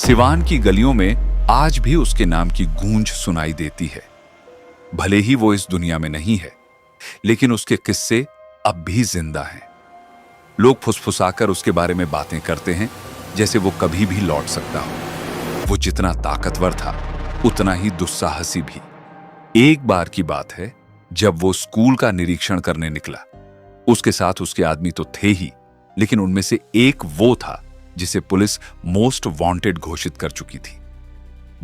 सिवान की गलियों में आज भी उसके नाम की गूंज सुनाई देती है। भले ही वो इस दुनिया में नहीं है, लेकिन उसके किस्से अब भी जिंदा हैं। लोग फुसफुसाकर उसके बारे में बातें करते हैं, जैसे वो कभी भी लौट सकता हो। वो जितना ताकतवर था, उतना ही दुस्साहसी भी। एक बार की बात है, जब वो स्कूल का निरीक्षण करने निकला। उसके साथ उसके आदमी तो थे ही, लेकिन उनमें से एक वो था जिसे पुलिस मोस्ट वांटेड घोषित कर चुकी थी।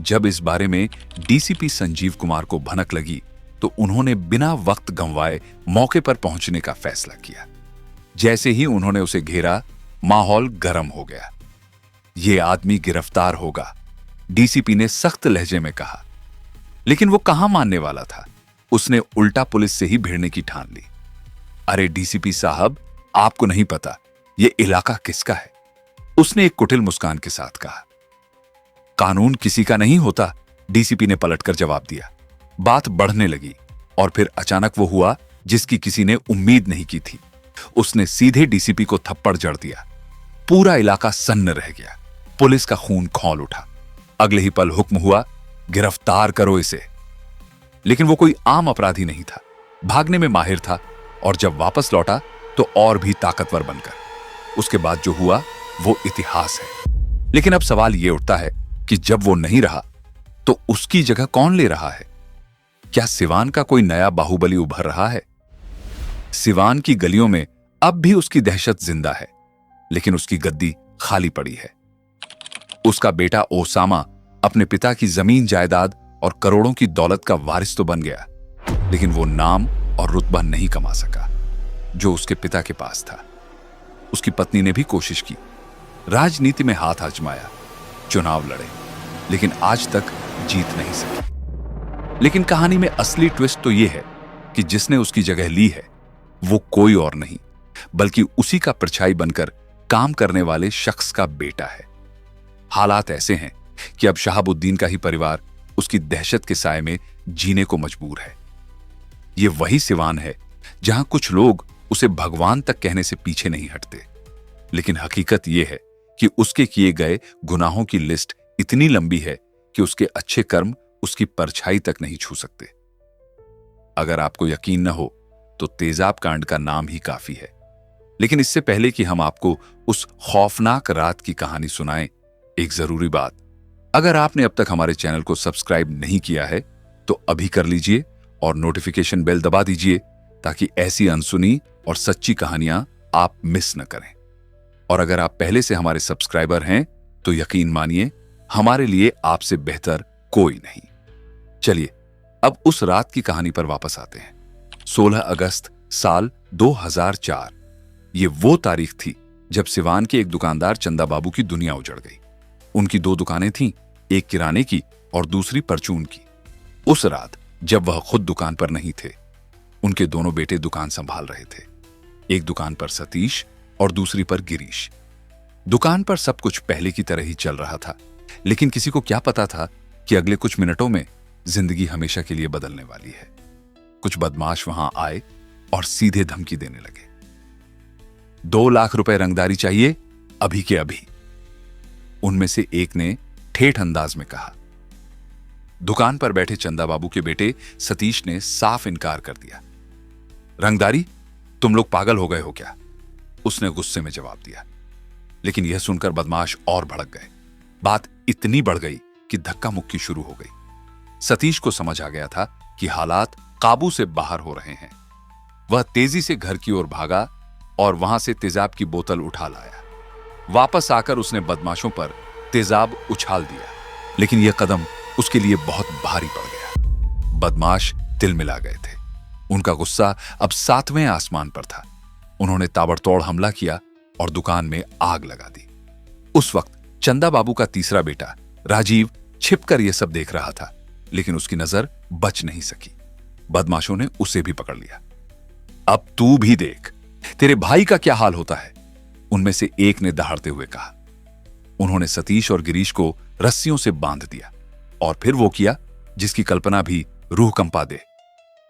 जब इस बारे में डीसीपी संजीव कुमार को भनक लगी, तो उन्होंने बिना वक्त गंवाए मौके पर पहुंचने का फैसला किया। जैसे ही उन्होंने उसे घेरा, माहौल गर्म हो गया। यह आदमी गिरफ्तार होगा, डीसीपी ने सख्त लहजे में कहा। लेकिन वो कहां मानने वाला था। उसने उल्टा पुलिस से ही भिड़ने की ठान ली। अरे डीसीपी साहब, आपको नहीं पता यह इलाका किसका है, उसने एक कुटिल मुस्कान के साथ कहा। कानून किसी का नहीं होता, डीसीपी ने पलटकर जवाब दिया। बात बढ़ने लगी और फिर अचानक वो हुआ जिसकी किसी ने उम्मीद नहीं की थी। उसने सीधे डीसीपी को थप्पड़ जड़ दिया। पूरा इलाका सन्न रह गया। पुलिस का खून खौल उठा। अगले ही पल हुक्म हुआ, गिरफ्तार करो इसे। लेकिन वो कोई आम अपराधी नहीं था, भागने में माहिर था, और जब वापस लौटा तो और भी ताकतवर बनकर। उसके बाद जो हुआ वो इतिहास है। लेकिन अब सवाल यह उठता है कि जब वो नहीं रहा, तो उसकी जगह कौन ले रहा है? क्या सिवान का कोई नया बाहुबली उभर रहा है? सिवान की गलियों में अब भी उसकी दहशत जिंदा है, लेकिन उसकी गद्दी खाली पड़ी है। उसका बेटा ओसामा अपने पिता की जमीन जायदाद और करोड़ों की दौलत का वारिस तो बन गया, लेकिन वो नाम और रुतबा नहीं कमा सका जो उसके पिता के पास था। उसकी पत्नी ने भी कोशिश की, राजनीति में हाथ आजमाया, चुनाव लड़े, लेकिन आज तक जीत नहीं सकी। लेकिन कहानी में असली ट्विस्ट तो यह है कि जिसने उसकी जगह ली है वो कोई और नहीं, बल्कि उसी का परछाई बनकर काम करने वाले शख्स का बेटा है। हालात ऐसे हैं कि अब शहाबुद्दीन का ही परिवार उसकी दहशत के साए में जीने को मजबूर है। यह वही सिवान है जहां कुछ लोग उसे भगवान तक कहने से पीछे नहीं हटते, लेकिन हकीकत यह है कि उसके किए गए गुनाहों की लिस्ट इतनी लंबी है कि उसके अच्छे कर्म उसकी परछाई तक नहीं छू सकते। अगर आपको यकीन न हो तो तेजाब कांड का नाम ही काफी है। लेकिन इससे पहले कि हम आपको उस खौफनाक रात की कहानी सुनाएं, एक जरूरी बात, अगर आपने अब तक हमारे चैनल को सब्सक्राइब नहीं किया है तो अभी कर लीजिए और नोटिफिकेशन बेल दबा दीजिए, ताकि ऐसी अनसुनी और सच्ची कहानियां आप मिस न करें। और अगर आप पहले से हमारे सब्सक्राइबर हैं तो यकीन मानिए, हमारे लिए आपसे बेहतर कोई नहीं। चलिए अब उस रात की कहानी पर वापस आते हैं। 16 अगस्त साल 2004। ये वो तारीख थी जब सिवान के एक दुकानदार चंदा बाबू की दुनिया उजड़ गई। उनकी 2 दुकानें थीं, एक किराने की और दूसरी परचून की। उस रात जब वह खुद दुकान पर नहीं थे, उनके दोनों बेटे दुकान संभाल रहे थे। एक दुकान पर सतीश और दूसरी पर गिरीश। दुकान पर सब कुछ पहले की तरह ही चल रहा था, लेकिन किसी को क्या पता था कि अगले कुछ मिनटों में जिंदगी हमेशा के लिए बदलने वाली है। कुछ बदमाश वहां आए और सीधे धमकी देने लगे। 2 लाख रुपए रंगदारी चाहिए, अभी के अभी। उनमें से एक ने ठेठ अंदाज में कहा। दुकान पर बैठे चंदा बाबू के बेटे सतीश ने साफ इनकार कर दिया। रंगदारी? तुम लोग पागल हो गए हो क्या? उसने गुस्से में जवाब दिया। लेकिन यह सुनकर बदमाश और भड़क गए। बात इतनी बढ़ गई कि धक्का मुक्की शुरू हो गई। सतीश को समझ आ गया था कि हालात काबू से बाहर हो रहे हैं। वह तेजी से घर की ओर भागा और वहां से तेजाब की बोतल उठा लाया। वापस आकर उसने बदमाशों पर तेजाब उछाल दिया, लेकिन यह कदम उसके लिए बहुत भारी पड़ गया। बदमाश तिलमिला गए थे। उनका गुस्सा अब 7वें आसमान पर था। उन्होंने ताबड़तोड़ हमला किया और दुकान में आग लगा दी। उस वक्त चंदा बाबू का तीसरा बेटा राजीव छिपकर यह सब देख रहा था, लेकिन उसकी नजर बच नहीं सकी। बदमाशों ने उसे भी पकड़ लिया। अब तू भी देख, तेरे भाई का क्या हाल होता है, उनमें से एक ने दहाड़ते हुए कहा। उन्होंने सतीश और गिरीश को रस्सियों से बांध दिया और फिर वो किया जिसकी कल्पना भी रूह कंपा दे।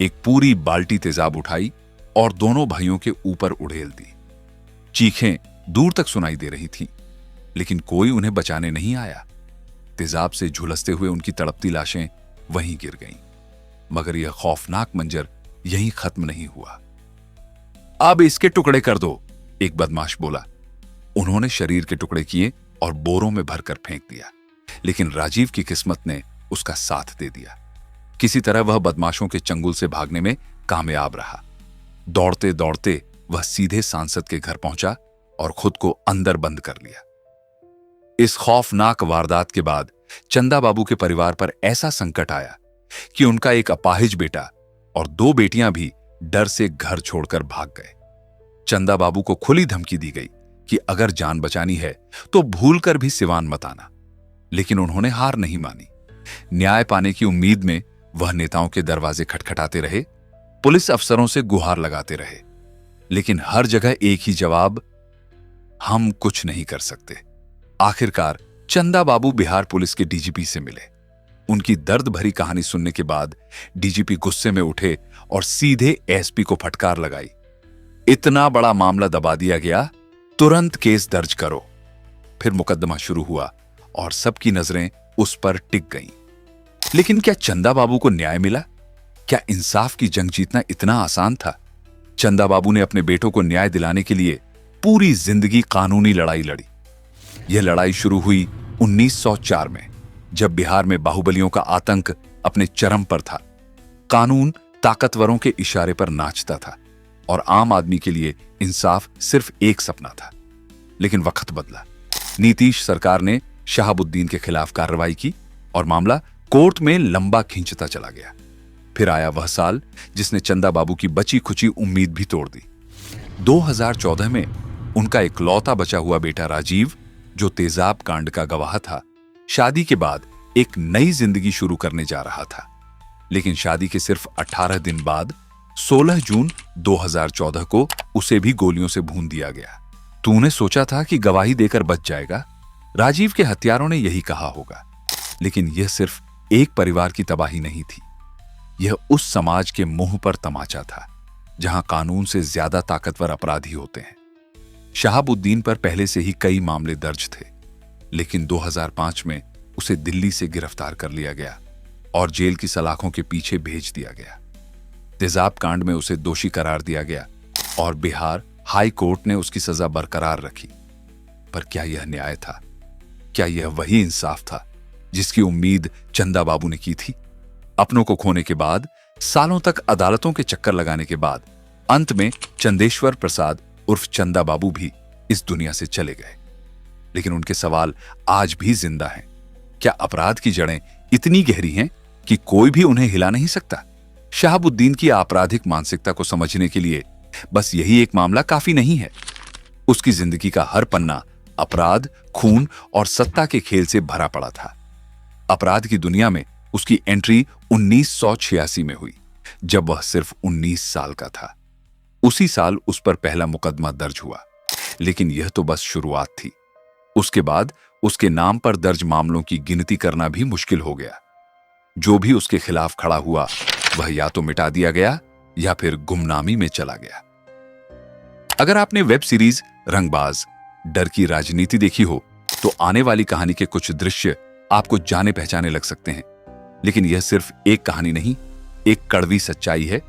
एक पूरी बाल्टी तेजाब उठाई और दोनों भाइयों के ऊपर उड़ेल दी। चीखें दूर तक सुनाई दे रही थीं, लेकिन कोई उन्हें बचाने नहीं आया। तेजाब से झुलसते हुए उनकी तड़पती लाशें वहीं गिर गईं। मगर यह खौफनाक मंजर यहीं खत्म नहीं हुआ। अब इसके टुकड़े कर दो, एक बदमाश बोला। उन्होंने शरीर के टुकड़े किए और बोरों में भरकर फेंक दिया, लेकिन राजीव की किस्मत ने उसका साथ दे दिया। किसी तरह वह बदमाशों के चंगुल से भागने में कामयाब रहा। दौड़ते दौड़ते वह सीधे सांसद के घर पहुंचा और खुद को अंदर बंद कर लिया। इस खौफनाक वारदात के बाद चंदा बाबू के परिवार पर ऐसा संकट आया कि उनका एक अपाहिज बेटा और 2 बेटियां भी डर से घर छोड़कर भाग गए। चंदा बाबू को खुली धमकी दी गई कि अगर जान बचानी है तो भूलकर भी सिवान मत आना, लेकिन उन्होंने हार नहीं मानी। न्याय पाने की उम्मीद में वह नेताओं के दरवाजे खटखटाते रहे, पुलिस अफसरों से गुहार लगाते रहे, लेकिन हर जगह एक ही जवाब, हम कुछ नहीं कर सकते। आखिरकार चंदा बाबू बिहार पुलिस के डीजीपी से मिले। उनकी दर्द भरी कहानी सुनने के बाद डीजीपी गुस्से में उठे और सीधे एसपी को फटकार लगाई। इतना बड़ा मामला दबा दिया गया, तुरंत केस दर्ज करो। फिर मुकदमा शुरू हुआ और सबकी नजरें उस पर टिक गईं। लेकिन क्या चंदा बाबू को न्याय मिला? क्या इंसाफ की जंग जीतना इतना आसान था? चंदा बाबू ने अपने बेटों को न्याय दिलाने के लिए पूरी जिंदगी कानूनी लड़ाई लड़ी। यह लड़ाई शुरू हुई 1904 में, जब बिहार में बाहुबलियों का आतंक अपने चरम पर था। कानून ताकतवरों के इशारे पर नाचता था और आम आदमी के लिए इंसाफ सिर्फ एक सपना था। लेकिन वक्त बदला। नीतीश सरकार ने शहाबुद्दीन के खिलाफ कार्रवाई की और मामला कोर्ट में लंबा खींचता चला गया। फिर आया वह साल जिसने चंदा बाबू की बची खुची उम्मीद भी तोड़ दी। 2014 में उनका इकलौता बचा हुआ बेटा राजीव, जो तेजाब कांड का गवाह था, शादी के बाद एक नई जिंदगी शुरू करने जा रहा था। लेकिन शादी के सिर्फ 18 दिन बाद 16 जून 2014 को उसे भी गोलियों से भून दिया गया। तूने सोचा था कि गवाही देकर बच जाएगा, राजीव के हत्यारों ने यही कहा होगा। लेकिन यह सिर्फ एक परिवार की तबाही नहीं थी, यह उस समाज के मुंह पर तमाचा था जहां कानून से ज्यादा ताकतवर अपराधी होते हैं। शहाबुद्दीन पर पहले से ही कई मामले दर्ज थे, लेकिन 2005 में उसे दिल्ली से गिरफ्तार कर लिया गया और जेल की सलाखों के पीछे भेज दिया गया। तेजाब कांड में उसे दोषी करार दिया गया और बिहार हाई कोर्ट ने उसकी सजा बरकरार रखी। पर क्या यह न्याय था? क्या यह वही इंसाफ था जिसकी उम्मीद चंदा बाबू ने की थी? अपनों को खोने के बाद, सालों तक अदालतों के चक्कर लगाने के बाद, अंत में चंदेश्वर प्रसाद उर्फ चंदा बाबू भी इस दुनिया से चले गए। लेकिन उनके सवाल आज भी जिंदा हैं। क्या अपराध की जड़ें इतनी गहरी हैं कि कोई भी उन्हें हिला नहीं सकता? शहाबुद्दीन की आपराधिक मानसिकता को समझने के लिए बस यही एक मामला काफी नहीं है। उसकी जिंदगी का हर पन्ना अपराध, खून और सत्ता के खेल से भरा पड़ा था। अपराध की दुनिया में उसकी एंट्री 1986 में हुई, जब वह सिर्फ 19 साल का था। उसी साल उस पर पहला मुकदमा दर्ज हुआ। लेकिन यह तो बस शुरुआत थी। उसके बाद उसके नाम पर दर्ज मामलों की गिनती करना भी मुश्किल हो गया। जो भी उसके खिलाफ खड़ा हुआ, वह या तो मिटा दिया गया या फिर गुमनामी में चला गया। अगर आपने वेब सीरीज रंगबाज डर की राजनीति देखी हो, तो आने वाली कहानी के कुछ दृश्य आपको जाने पहचाने लग सकते हैं। लेकिन यह सिर्फ एक कहानी नहीं, एक कड़वी सच्चाई है।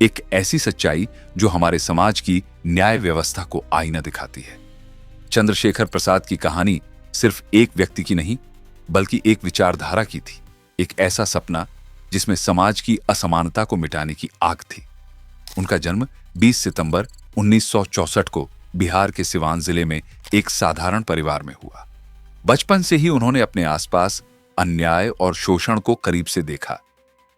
एक ऐसी सच्चाई जो हमारे समाज की न्याय व्यवस्था को आईना दिखाती है। चंद्रशेखर प्रसाद की कहानी सिर्फ एक व्यक्ति की नहीं, बल्कि एक विचारधारा की थी। एक ऐसा सपना जिसमें समाज की असमानता को मिटाने की आग थी। उनका जन्म 20 सितंबर 1964 को बिहार के सिवान जिले में एक साधारण परिवार में हुआ। बचपन से ही उन्होंने अपने आसपास अन्याय और शोषण को करीब से देखा,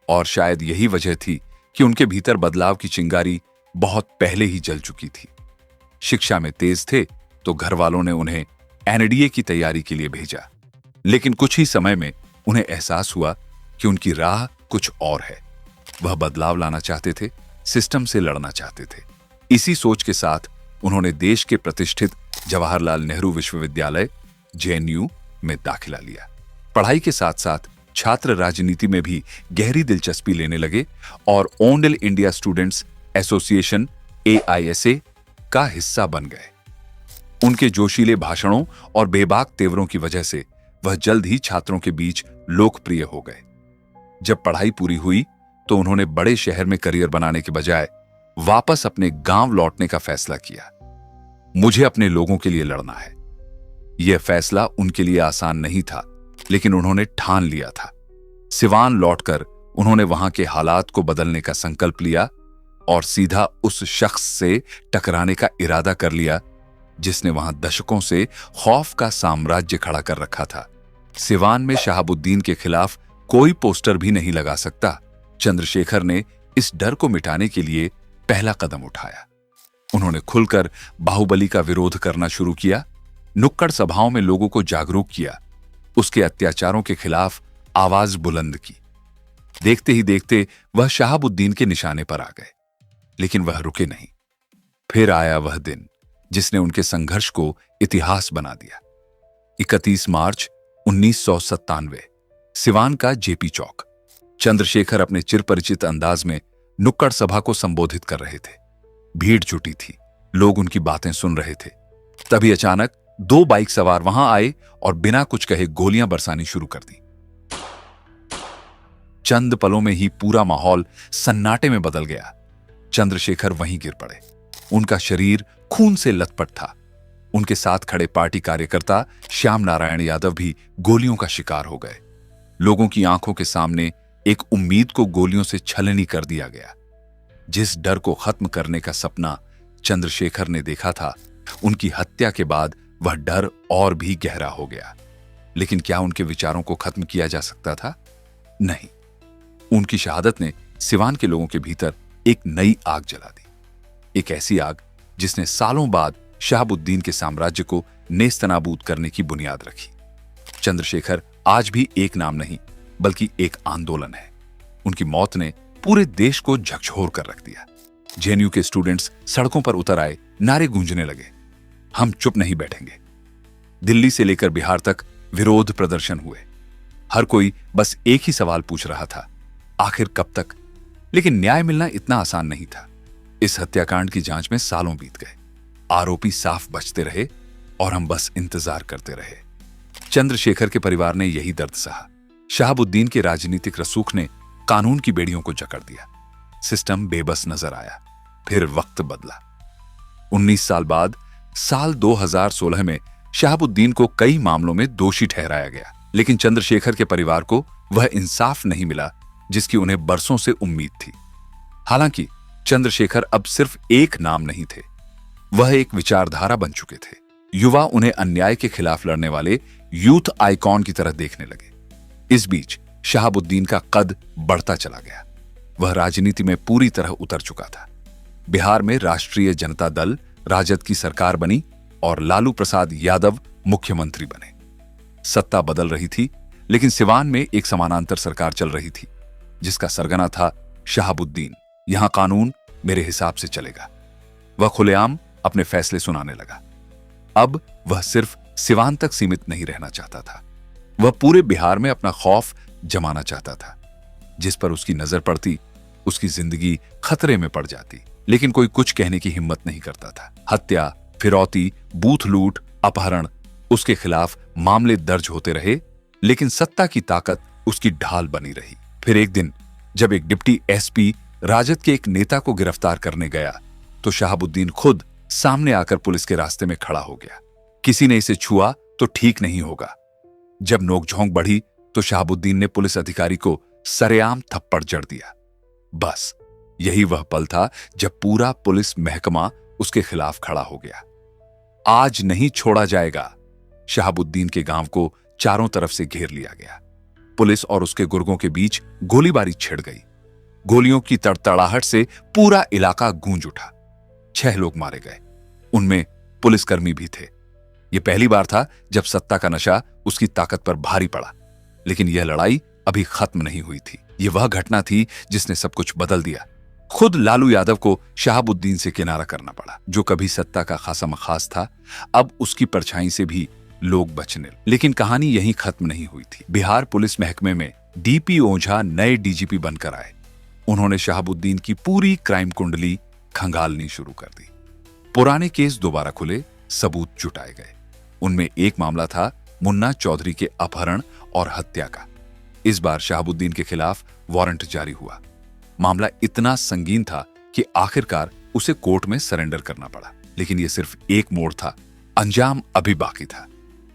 और शायद यही वजह थी कि उनके भीतर बदलाव की चिंगारी बहुत पहले ही जल चुकी थी। शिक्षा में तेज थे तो घर वालों ने उन्हें एनडीए की तैयारी के लिए भेजा। लेकिन कुछ ही समय में उन्हें एहसास हुआ कि उनकी राह कुछ और है। वह बदलाव लाना चाहते थे, सिस्टम से लड़ना चाहते थे। इसी सोच के साथ उन्होंने देश के प्रतिष्ठित जवाहरलाल नेहरू विश्वविद्यालय जेएनयू में दाखिला लिया। पढ़ाई के साथ साथ छात्र राजनीति में भी गहरी दिलचस्पी लेने लगे और ओंडल इंडिया स्टूडेंट्स एसोसिएशन AISA का हिस्सा बन गए। उनके जोशीले भाषणों और बेबाक तेवरों की वजह से वह जल्द ही छात्रों के बीच लोकप्रिय हो गए। जब पढ़ाई पूरी हुई तो उन्होंने बड़े शहर में करियर बनाने के बजाय वापस अपने गांव लौटने का फैसला किया। मुझे अपने लोगों के लिए लड़ना है। यह फैसला उनके लिए आसान नहीं था, लेकिन उन्होंने ठान लिया था। सिवान लौटकर उन्होंने वहां के हालात को बदलने का संकल्प लिया और सीधा उस शख्स से टकराने का इरादा कर लिया जिसने वहां दशकों से खौफ का साम्राज्य खड़ा कर रखा था। सिवान में शहाबुद्दीन के खिलाफ कोई पोस्टर भी नहीं लगा सकता। चंद्रशेखर ने इस डर को मिटाने के लिए पहला कदम उठाया। उन्होंने खुलकर बाहुबली का विरोध करना शुरू किया, नुक्कड़ सभाओं में लोगों को जागरूक किया, उसके अत्याचारों के खिलाफ आवाज बुलंद की। देखते ही देखते वह शहाबुद्दीन के निशाने पर आ गए, लेकिन वह रुके नहीं। फिर आया वह दिन जिसने उनके संघर्ष को इतिहास बना दिया। 31 मार्च 1997, सिवान का जेपी चौक। चंद्रशेखर अपने चिरपरिचित अंदाज में नुक्कड़ सभा को संबोधित कर रहे थे। भीड़ जुटी थी, लोग उनकी बातें सुन रहे थे। तभी अचानक 2 बाइक सवार वहां आए और बिना कुछ कहे गोलियां बरसानी शुरू कर दी। चंद पलों में ही पूरा माहौल सन्नाटे में बदल गया। चंद्रशेखर वहीं गिर पड़े। उनका शरीर खून से लथपथ था। उनके साथ खड़े पार्टी कार्यकर्ता श्याम नारायण यादव भी गोलियों का शिकार हो गए। लोगों की आंखों के सामने एक उम्मीद को गोलियों से छलनी कर दिया गया। जिस डर को खत्म करने का सपना चंद्रशेखर ने देखा था, उनकी हत्या के बाद वह डर और भी गहरा हो गया। लेकिन क्या उनके विचारों को खत्म किया जा सकता था? नहीं। उनकी शहादत ने सिवान के लोगों के भीतर एक नई आग जला दी, एक ऐसी आग जिसने सालों बाद शहाबुद्दीन के साम्राज्य को नेस्तनाबूद करने की बुनियाद रखी। चंद्रशेखर आज भी एक नाम नहीं, बल्कि एक आंदोलन है। उनकी मौत ने पूरे देश को झकझोर कर रख दिया। जेएनयू के स्टूडेंट्स सड़कों पर उतर आए, नारे गूंजने लगे, हम चुप नहीं बैठेंगे। दिल्ली से लेकर बिहार तक विरोध प्रदर्शन हुए। हर कोई बस एक ही सवाल पूछ रहा था, आखिर कब तक? लेकिन न्याय मिलना इतना आसान नहीं था। इस हत्याकांड की जांच में सालों बीत गए। आरोपी साफ बचते रहे और हम बस इंतजार करते रहे। चंद्रशेखर के परिवार ने यही दर्द सहा। शहाबुद्दीन के राजनीतिक रसूख ने कानून की बेड़ियों को जकड़ दिया। सिस्टम बेबस नजर आया। फिर वक्त बदला। 19 साल बाद साल 2016 में शहाबुद्दीन को कई मामलों में दोषी ठहराया गया, लेकिन चंद्रशेखर के परिवार को वह इंसाफ नहीं मिला जिसकी उन्हें बरसों से उम्मीद थी। हालांकि चंद्रशेखर अब सिर्फ एक नाम नहीं थे, वह एक विचारधारा बन चुके थे। युवा उन्हें अन्याय के खिलाफ लड़ने वाले यूथ आइकॉन की तरह देखने लगे। इस बीच शहाबुद्दीन का कद बढ़ता चला गया। वह राजनीति में पूरी तरह उतर चुका था। बिहार में राष्ट्रीय जनता दल राजद की सरकार बनी और लालू प्रसाद यादव मुख्यमंत्री बने। सत्ता बदल रही थी, लेकिन सिवान में एक समानांतर सरकार चल रही थी जिसका सरगना था शहाबुद्दीन। यहां कानून मेरे हिसाब से चलेगा। वह खुलेआम अपने फैसले सुनाने लगा। अब वह सिर्फ सिवान तक सीमित नहीं रहना चाहता था, वह पूरे बिहार में अपना खौफ जमाना चाहता था। जिस पर उसकी नजर पड़ती, उसकी जिंदगी खतरे में पड़ जाती। लेकिन कोई कुछ कहने की हिम्मत नहीं करता था। हत्या, फिरौती, बूथ लूट, अपहरण, उसके खिलाफ मामले दर्ज होते रहे, लेकिन सत्ता की ताकत उसकी ढाल बनी रही। फिर एक दिन जब एक डिप्टी एसपी राजद के एक नेता को गिरफ्तार करने गया, तो शहाबुद्दीन खुद सामने आकर पुलिस के रास्ते में खड़ा हो गया। किसी ने इसे छुआ तो ठीक नहीं होगा। जब नोकझोंक बढ़ी तो शहाबुद्दीन ने पुलिस अधिकारी को सरेआम थप्पड़ जड़ दिया। बस यही वह पल था जब पूरा पुलिस महकमा उसके खिलाफ खड़ा हो गया। आज नहीं छोड़ा जाएगा। शहाबुद्दीन के गांव को चारों तरफ से घेर लिया गया। पुलिस और उसके गुर्गों के बीच गोलीबारी छिड़ गई। गोलियों की तड़तड़ाहट से पूरा इलाका गूंज उठा। 6 लोग मारे गए, उनमें पुलिसकर्मी भी थे। यह पहली बार था जब सत्ता का नशा उसकी ताकत पर भारी पड़ा। लेकिन यह लड़ाई अभी खत्म नहीं हुई थी। यह वह घटना थी जिसने सब कुछ बदल दिया। खुद लालू यादव को शहाबुद्दीन से किनारा करना पड़ा। जो कभी सत्ता का खासा मखास था, अब उसकी परछाई से भी लोग बचने। लेकिन कहानी यहीं खत्म नहीं हुई थी। बिहार पुलिस महकमे में डीपी ओझा नए डीजीपी बनकर आए। उन्होंने शहाबुद्दीन की पूरी क्राइम कुंडली खंगालनी शुरू कर दी। पुराने केस दोबारा खुले, सबूत जुटाए गए। उनमें एक मामला था मुन्ना चौधरी के अपहरण और हत्या का। इस बार शहाबुद्दीन के खिलाफ वारंट जारी हुआ। मामला इतना संगीन था कि आखिरकार उसे कोर्ट में सरेंडर करना पड़ा। लेकिन यह सिर्फ एक मोड़ था, अंजाम अभी बाकी था।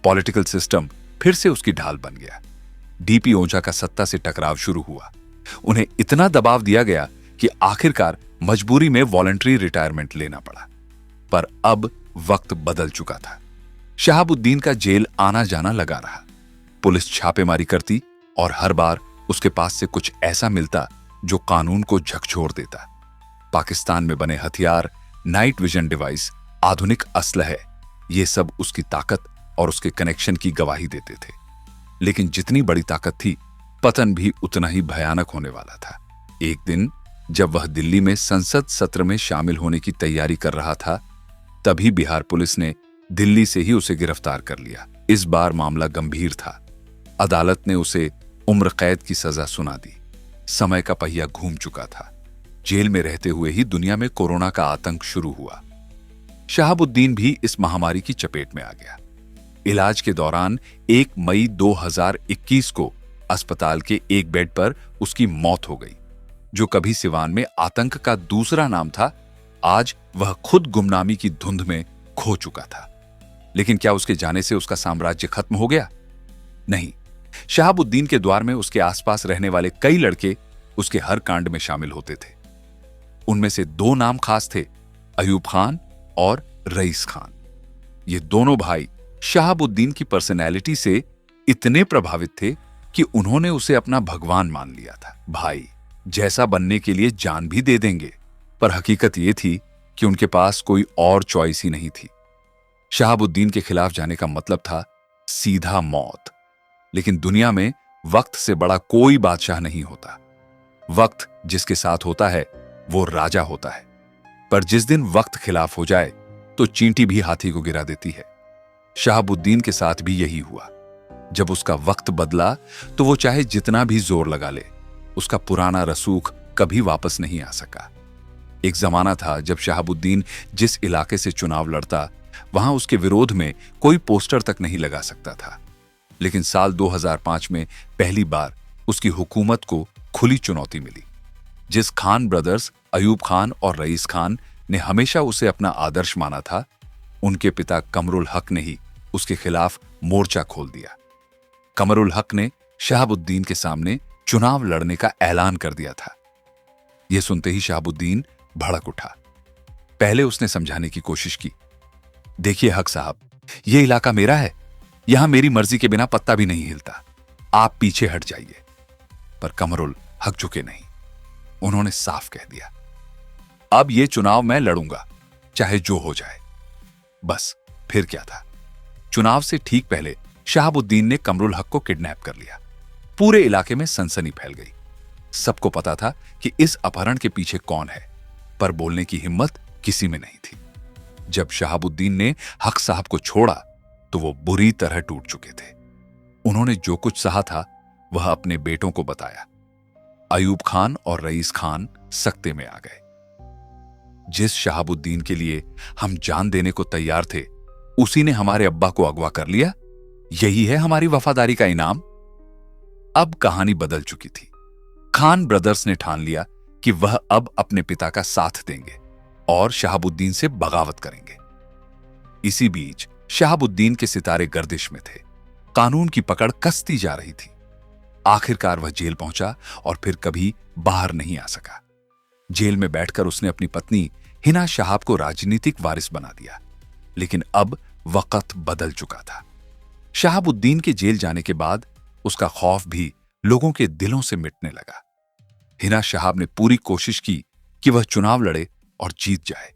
पॉलिटिकल सिस्टम फिर से उसकी ढाल बन गया। डीपी ओझा का सत्ता से टकराव शुरू हुआ। उन्हें इतना दबाव दिया गया कि आखिरकार मजबूरी में वॉलंटरी रिटायरमेंट लेना पड़ा। पर अब वक्त बदल चुका था। शहाबुद्दीन का जेल आना जाना लगा रहा। पुलिस छापेमारी करती और हर बार उसके पास से कुछ ऐसा मिलता जो कानून को झकझोर देता। पाकिस्तान में बने हथियार, नाइट विजन डिवाइस, आधुनिक असलहे, ये सब उसकी ताकत और उसके कनेक्शन की गवाही देते थे। लेकिन जितनी बड़ी ताकत थी, पतन भी उतना ही भयानक होने वाला था। एक दिन जब वह दिल्ली में संसद सत्र में शामिल होने की तैयारी कर रहा था, तभी बिहार पुलिस ने दिल्ली से ही उसे गिरफ्तार कर लिया। इस बार मामला गंभीर था। अदालत ने उसे उम्र कैद की सजा सुना दी। समय का पहिया घूम चुका था। जेल में रहते हुए ही दुनिया में कोरोना का आतंक शुरू हुआ। शहाबुद्दीन भी इस महामारी की चपेट में आ गया। इलाज के दौरान 1 मई 2021 को अस्पताल के एक बेड पर उसकी मौत हो गई। जो कभी सिवान में आतंक का दूसरा नाम था, आज वह खुद गुमनामी की धुंध में खो चुका था। लेकिन क्या उसके जाने से उसका साम्राज्य खत्म हो गया? नहीं। शहाबुद्दीन के द्वार में उसके आसपास रहने वाले कई लड़के उसके हर कांड में शामिल होते थे। उनमें से 2 नाम खास थे, अयूब खान और रईस खान। ये दोनों भाई शहाबुद्दीन की पर्सनैलिटी से इतने प्रभावित थे कि उन्होंने उसे अपना भगवान मान लिया था। भाई जैसा बनने के लिए जान भी दे देंगे। पर हकीकत यह थी कि उनके पास कोई और चॉइस ही नहीं थी। शहाबुद्दीन के खिलाफ जाने का मतलब था सीधा मौत। लेकिन दुनिया में वक्त से बड़ा कोई बादशाह नहीं होता। वक्त जिसके साथ होता है वो राजा होता है। पर जिस दिन वक्त खिलाफ हो जाए तो चींटी भी हाथी को गिरा देती है। शहाबुद्दीन के साथ भी यही हुआ। जब उसका वक्त बदला तो वो चाहे जितना भी जोर लगा ले, उसका पुराना रसूख कभी वापस नहीं आ सका। एक जमाना था जब शहाबुद्दीन जिस इलाके से चुनाव लड़ता, वहां उसके विरोध में कोई पोस्टर तक नहीं लगा सकता था। लेकिन साल 2005 में पहली बार उसकी हुकूमत को खुली चुनौती मिली। जिस खान ब्रदर्स, अयूब खान और रईस खान ने हमेशा उसे अपना आदर्श माना था, उनके पिता कमरुल हक ने ही उसके खिलाफ मोर्चा खोल दिया। कमरुल हक ने शहाबुद्दीन के सामने चुनाव लड़ने का ऐलान कर दिया था। यह सुनते ही शहाबुद्दीन भड़क उठा। पहले उसने समझाने की कोशिश की, देखिए हक साहब, यह इलाका मेरा है, यहां मेरी मर्जी के बिना पत्ता भी नहीं हिलता, आप पीछे हट जाइए। पर कमरुल हक झुके नहीं। उन्होंने साफ कह दिया, अब यह चुनाव मैं लड़ूंगा, चाहे जो हो जाए। बस फिर क्या था, चुनाव से ठीक पहले शहाबुद्दीन ने कमरुल हक को किडनैप कर लिया। पूरे इलाके में सनसनी फैल गई। सबको पता था कि इस अपहरण के पीछे कौन है, पर बोलने की हिम्मत किसी में नहीं थी। जब शहाबुद्दीन ने हक साहब को छोड़ा तो वो बुरी तरह टूट चुके थे। उन्होंने जो कुछ सहा था वह अपने बेटों को बताया। अयूब खान और रईस खान सकते में आ गए। जिस शहाबुद्दीन के लिए हम जान देने को तैयार थे, उसी ने हमारे अब्बा को अगवा कर लिया। यही है हमारी वफादारी का इनाम। अब कहानी बदल चुकी थी। खान ब्रदर्स ने ठान लिया कि वह अब अपने पिता का साथ देंगे और शहाबुद्दीन से बगावत करेंगे। इसी बीच शहाबुद्दीन के सितारे गर्दिश में थे। कानून की पकड़ कसती जा रही थी। आखिरकार वह जेल पहुंचा और फिर कभी बाहर नहीं आ सका। जेल में बैठकर उसने अपनी पत्नी हिना शहाब को राजनीतिक वारिस बना दिया। लेकिन अब वक्त बदल चुका था। शहाबुद्दीन के जेल जाने के बाद उसका खौफ भी लोगों के दिलों से मिटने लगा। हिना शहाब ने पूरी कोशिश की कि वह चुनाव लड़े और जीत जाए,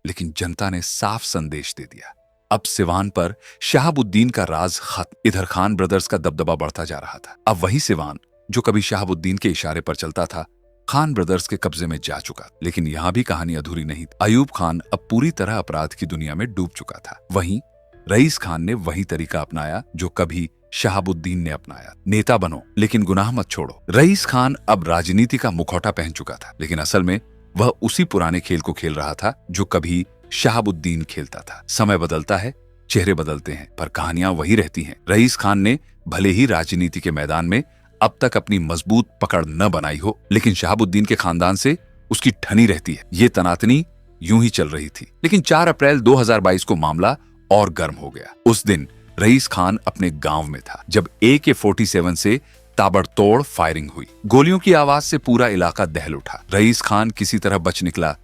लेकिन जनता ने साफ संदेश दे दिया। अब सिवान पर शहाबुद्दीन का राज खत्म। इधर खान ब्रदर्स का दबदबा बढ़ता जा रहा था। अब वही सिवान जो कभी शहाबुद्दीन के इशारे पर चलता था, खान ब्रदर्स के कब्जे में जा चुका। लेकिन यहां भी कहानी अधूरी नहीं थी। अयूब खान अब पूरी तरह अपराध की दुनिया में डूब चुका था। वहीं रईस खान ने वही तरीका अपनाया जो कभी शहाबुद्दीन ने अपनाया। नेता बनो लेकिन गुनाह मत छोड़ो। रईस खान अब राजनीति का मुखौटा पहन चुका था, लेकिन असल में वह उसी पुराने खेल को खेल रहा था जो कभी शहाबुद्दीन खेलता था। समय बदलता है, चेहरे बदलते हैं पर कहानियां वही रहती हैं। रईस खान ने भले ही राजनीति के मैदान में अब तक अपनी मजबूत पकड़ न बनाई हो, लेकिन शहाबुद्दीन के खानदान से उसकी ठनी रहती है। ये तनातनी यूं ही चल रही थी। लेकिन 4 अप्रैल 2022 को मामला और गर्म हो गया। उस दिन रईस खान अपने गांव में था जब AK-47 से ताबड़तोड़ फायरिंग हुई। गोलियों की आवाज से पूरा इलाका दहल उठा। रईस खान किसी तरह बच निकला,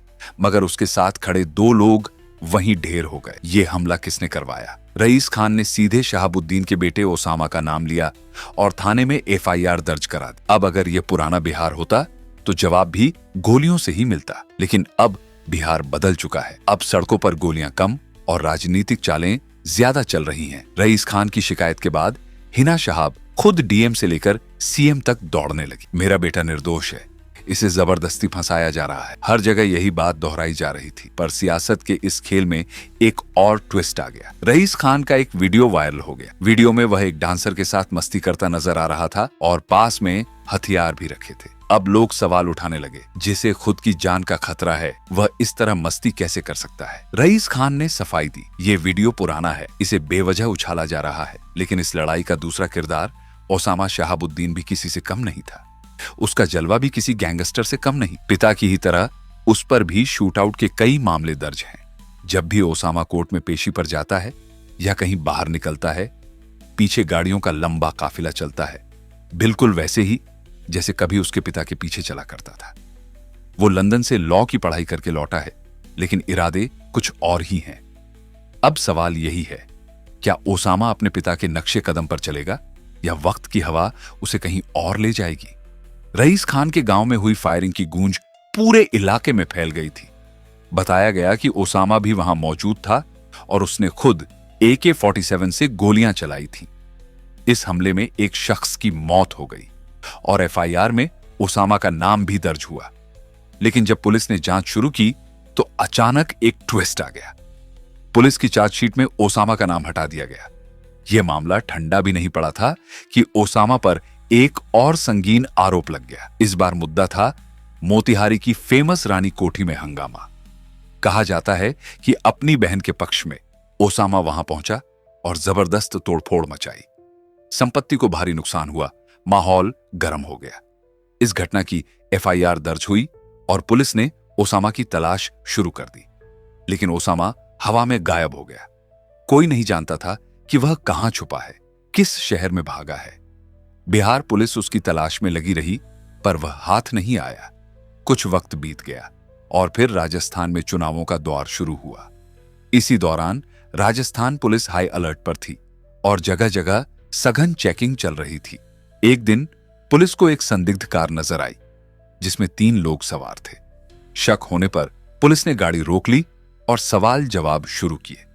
मगर उसके साथ खड़े 2 लोग वहीं ढेर हो गए। ये हमला किसने करवाया? रईस खान ने सीधे शहाबुद्दीन के बेटे ओसामा का नाम लिया और थाने में FIR दर्ज करा दी। अब अगर यह पुराना बिहार होता तो जवाब भी गोलियों से ही मिलता, लेकिन अब बिहार बदल चुका है। अब सड़कों पर गोलियां कम और राजनीतिक चालें ज्यादा चल रही हैं। रईस खान की शिकायत के बाद हिना शहाब खुद DM से लेकर CM तक दौड़ने लगी। मेरा बेटा निर्दोष है, इसे जबरदस्ती फंसाया जा रहा है। हर जगह यही बात दोहराई जा रही थी, पर सियासत के इस खेल में एक और ट्विस्ट आ गया। रईस खान का एक वीडियो वायरल हो गया। वीडियो में वह एक डांसर के साथ मस्ती करता नजर आ रहा था और पास में हथियार भी रखे थे। अब लोग सवाल उठाने लगे, जिसे खुद की जान का खतरा है वह इस तरह मस्ती कैसे कर सकता है? रईस खान ने सफाई दी, ये वीडियो पुराना है, इसे बेवजह उछाला जा रहा है। लेकिन इस लड़ाई का दूसरा किरदार ओसामा शहाबुद्दीन भी किसी से कम नहीं था। उसका जलवा भी किसी गैंगस्टर से कम नहीं। पिता की ही तरह उस पर भी शूटआउट के कई मामले दर्ज हैं। जब भी ओसामा कोर्ट में पेशी पर जाता है या कहीं बाहर निकलता है, पीछे गाड़ियों का लंबा काफिला चलता है, बिल्कुल वैसे ही जैसे कभी उसके पिता के पीछे चला करता था। वो लंदन से लॉ की पढ़ाई करके लौटा है, लेकिन इरादे कुछ और ही हैं। अब सवाल यही है, क्या ओसामा अपने पिता के नक्शे कदम पर चलेगा या वक्त की हवा उसे कहीं और ले जाएगी? रईस खान के गांव में हुई फायरिंग की गूंज पूरे इलाके में फैल गई थी। बताया गया कि ओसामा भी वहां मौजूद था और उसने खुद AK-47 से गोलियां चलाई थीं। इस हमले में एक शख्स की मौत हो गई और FIR में ओसामा का नाम भी दर्ज हुआ। लेकिन जब पुलिस ने जांच शुरू की तो अचानक एक ट्विस्ट आ गया। पुलिस की चार्जशीट में ओसामा का नाम हटा दिया गया। यह मामला ठंडा भी नहीं पड़ा था कि ओसामा पर एक और संगीन आरोप लग गया। इस बार मुद्दा था मोतिहारी की फेमस रानी कोठी में हंगामा। कहा जाता है कि अपनी बहन के पक्ष में ओसामा वहां पहुंचा और जबरदस्त तोड़फोड़ मचाई। संपत्ति को भारी नुकसान हुआ, माहौल गर्म हो गया। इस घटना की FIR दर्ज हुई और पुलिस ने ओसामा की तलाश शुरू कर दी। लेकिन ओसामा हवा में गायब हो गया। कोई नहीं जानता था कि वह कहां छुपा है, किस शहर में भागा है। बिहार पुलिस उसकी तलाश में लगी रही, पर वह हाथ नहीं आया। कुछ वक्त बीत गया और फिर राजस्थान में चुनावों का दौर शुरू हुआ। इसी दौरान राजस्थान पुलिस हाई अलर्ट पर थी और जगह जगह सघन चेकिंग चल रही थी। एक दिन पुलिस को एक संदिग्ध कार नजर आई जिसमें 3 लोग सवार थे। शक होने पर पुलिस ने गाड़ी रोक ली और सवाल जवाब शुरू किए।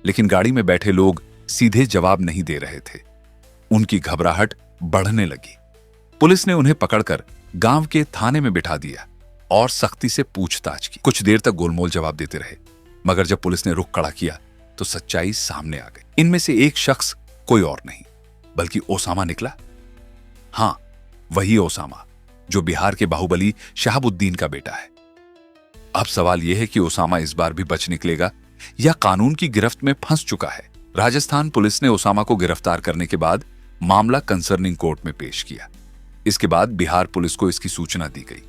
लेकिन गाड़ी में बैठे लोग सीधे जवाब नहीं दे रहे थे। उनकी घबराहट बढ़ने लगी। पुलिस ने उन्हें पकड़कर गांव के थाने में बिठा दिया और सख्ती से पूछताछ की। कुछ देर तक गोलमोल जवाब देते रहे, मगर जब पुलिस ने रुख खड़ा किया तो सच्चाई सामने आ गई। इनमें से एक शख्स कोई और नहीं बल्कि ओसामा निकला। हां, वही ओसामा जो बिहार के बाहुबली शहाबुद्दीन का बेटा है। अब सवाल यह है कि ओसामा इस बार भी बच निकलेगा या कानून की गिरफ्त में फंस चुका है। राजस्थान पुलिस ने ओसामा को गिरफ्तार करने के बाद मामला कंसर्निंग कोर्ट में पेश किया। इसके बाद बिहार पुलिस को इसकी सूचना दी गई।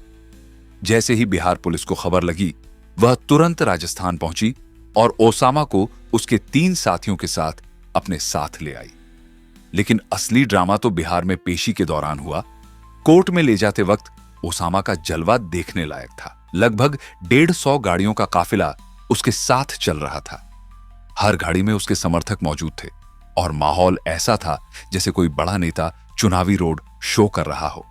जैसे ही बिहार पुलिस को खबर लगी, वह तुरंत राजस्थान पहुंची और ओसामा को उसके 3 साथियों के साथ अपने साथ ले आई। लेकिन असली ड्रामा तो बिहार में पेशी के दौरान हुआ। कोर्ट में ले जाते वक्त ओसामा का जलवा देखने लायक था। लगभग 150 गाड़ियों का काफिला उसके साथ चल रहा था। हर गाड़ी में उसके समर्थक मौजूद थे और माहौल ऐसा था जैसे कोई बड़ा नेता चुनावी रोड शो कर रहा हो।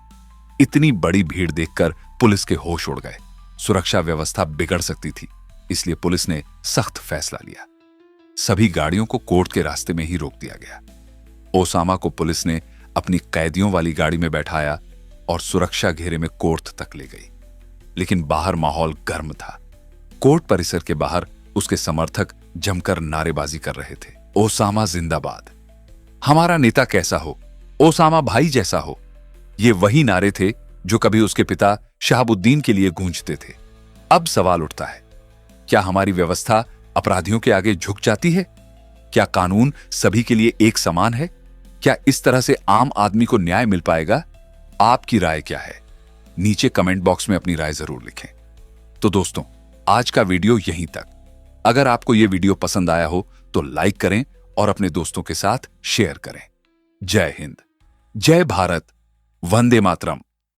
इतनी बड़ी भीड़ देखकर पुलिस के होश उड़ गए। सुरक्षा व्यवस्था बिगड़ सकती थी, इसलिए पुलिस ने सख्त फैसला लिया। सभी गाड़ियों को कोर्ट के रास्ते में ही रोक दिया गया। ओसामा को पुलिस ने अपनी कैदियों वाली गाड़ी में बैठाया और सुरक्षा घेरे में कोर्ट तक ले गई। लेकिन बाहर माहौल गर्म था। कोर्ट परिसर के बाहर उसके समर्थक जमकर नारेबाजी कर रहे थे। ओसामा जिंदाबाद, हमारा नेता कैसा हो, ओसामा भाई जैसा हो। ये वही नारे थे जो कभी उसके पिता शहाबुद्दीन के लिए गूंजते थे। अब सवाल उठता है, क्या हमारी व्यवस्था अपराधियों के आगे झुक जाती है क्या कानून सभी के लिए एक समान है? क्या इस तरह से आम आदमी को न्याय मिल पाएगा? आपकी राय क्या है? नीचे कमेंट बॉक्स में अपनी राय जरूर लिखें। तो दोस्तों, आज का वीडियो यहीं तक। अगर आपको यह वीडियो पसंद आया हो तो लाइक करें और अपने दोस्तों के साथ शेयर करें। जय हिंद, जय भारत, वंदे मातरम।